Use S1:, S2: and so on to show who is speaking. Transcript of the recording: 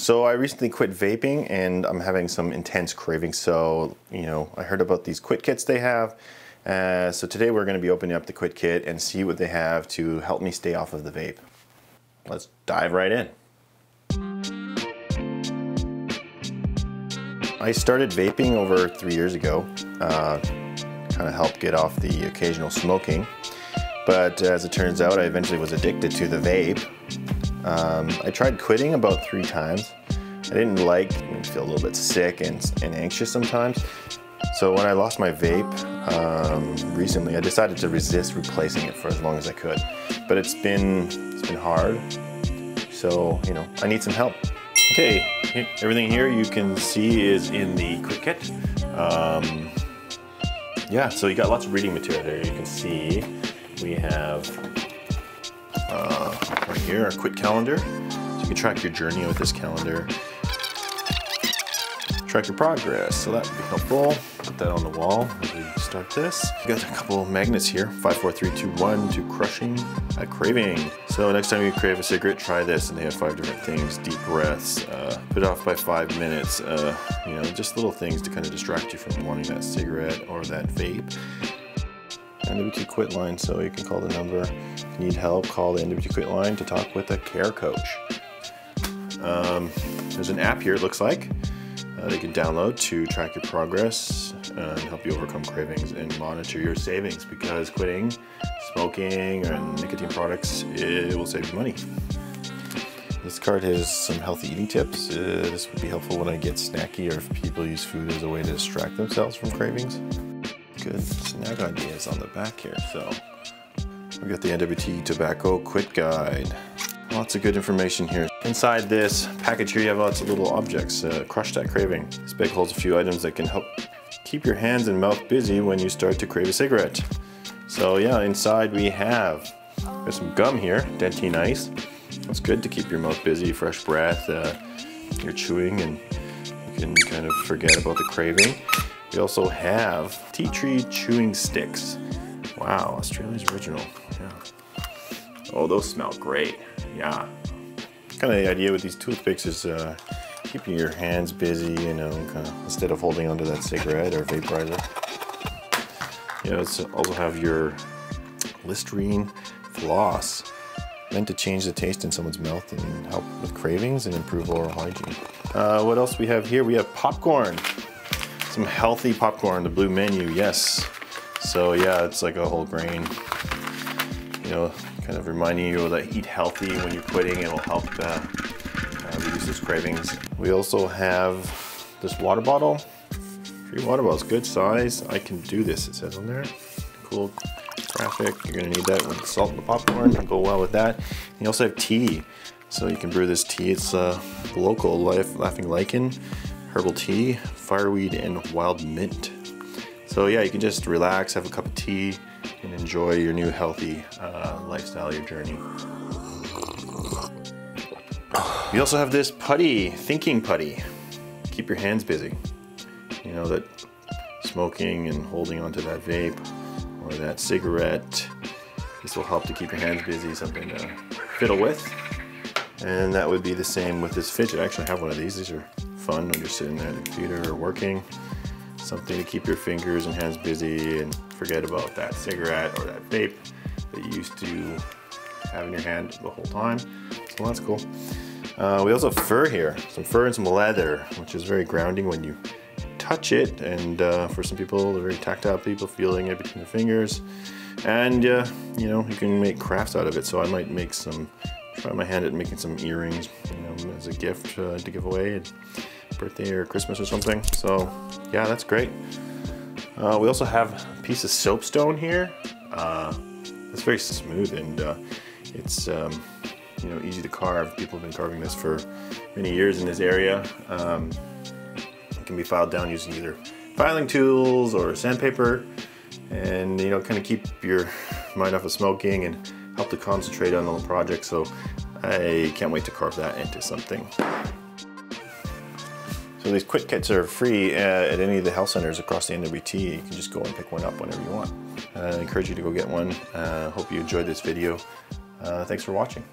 S1: So I recently quit vaping and I'm having some intense cravings. So, I heard about these quit kits they have. So today we're going to be opening up the quit kit and see what they have to help me stay off of the vape. Let's dive right in. I started vaping over 3 years ago, kind of helped get off the occasional smoking. But as it turns out, I eventually was addicted to the vape. I tried quitting about 3 times. I didn't feel a little bit sick and anxious sometimes. So when I lost my vape recently, I decided to resist replacing it for as long as I could. But it's been hard. So, I need some help. Okay, everything here you can see is in the quit kit. Yeah, so you got lots of reading material there. You can see we have right here our quit calendar. So you can track your journey with this calendar. Track your progress, so that would be helpful. Put that on the wall as we start this. We got a couple magnets here, 5, 4, 3, 2, 1, to crushing a craving. So next time you crave a cigarette, try this, and they have 5 different things. Deep breaths, put off by 5 minutes, just little things to kind of distract you from wanting that cigarette or that vape. NWT quit line, so you can call the number. If you need help, call the NWT quit line to talk with a care coach. There's an app here, it looks like. They can download to track your progress and help you overcome cravings and monitor your savings, because quitting smoking and nicotine products, it will save you money. This card has some healthy eating tips. This would be helpful when I get snacky or if people use food as a way to distract themselves from cravings. Good snack ideas on the back here. So we got the NWT Tobacco Quit Guide. Lots of good information here. Inside this package here, you have lots of little objects. Crush that craving. This bag holds a few items that can help keep your hands and mouth busy when you start to crave a cigarette. So yeah, inside we have some gum here, dentine ice. It's good to keep your mouth busy, fresh breath. You're chewing and you can kind of forget about the craving. We also have tea tree chewing sticks. Wow, Australia's original. Yeah. Oh, those smell great. Yeah. Kind of the idea with these toothpicks is keeping your hands busy, kind of, instead of holding onto that cigarette or vaporizer. It's also have your Listerine floss, meant to change the taste in someone's mouth and help with cravings and improve oral hygiene. What else we have here? We have popcorn. Some healthy popcorn, the blue menu, yes. So yeah, it's like a whole grain, kind of reminding you that eat healthy when you're quitting. It will help reduce those cravings. We also have this water bottle. Free water bottle, it's good size. I can do this, it says on there. Cool graphic. You're gonna need that with salt and the popcorn, it'll go well with that. And you also have tea. So you can brew this tea. It's local Laughing Lichen herbal tea, fireweed, and wild mint. So yeah, you can just relax, have a cup of tea, and enjoy your new healthy lifestyle, your journey. We also have this putty, thinking putty. Keep your hands busy. That smoking and holding onto that vape or that cigarette, this will help to keep your hands busy, something to fiddle with. And that would be the same with this fidget. I actually have one of these. These are fun when you're sitting there at the computer or working. Something to keep your fingers and hands busy and forget about that cigarette or that vape that you used to have in your hand the whole time. So that's cool. We also have fur here, some fur and some leather, which is very grounding when you touch it. And for some people, they're very tactile people, feeling it between their fingers. And you can make crafts out of it. So I might make try my hand at making some earrings, as a gift to give away at birthday or Christmas or something. So yeah, that's great. We also have a piece of soapstone here. It's very smooth and it's easy to carve. People have been carving this for many years in this area. It can be filed down using either filing tools or sandpaper, and kind of keep your mind off of smoking and help to concentrate on the project. So I can't wait to carve that into something. So these quit kits are free at any of the health centers across the NWT. You can just go and pick one up whenever you want. I encourage you to go get one. Hope you enjoyed this video. Thanks for watching.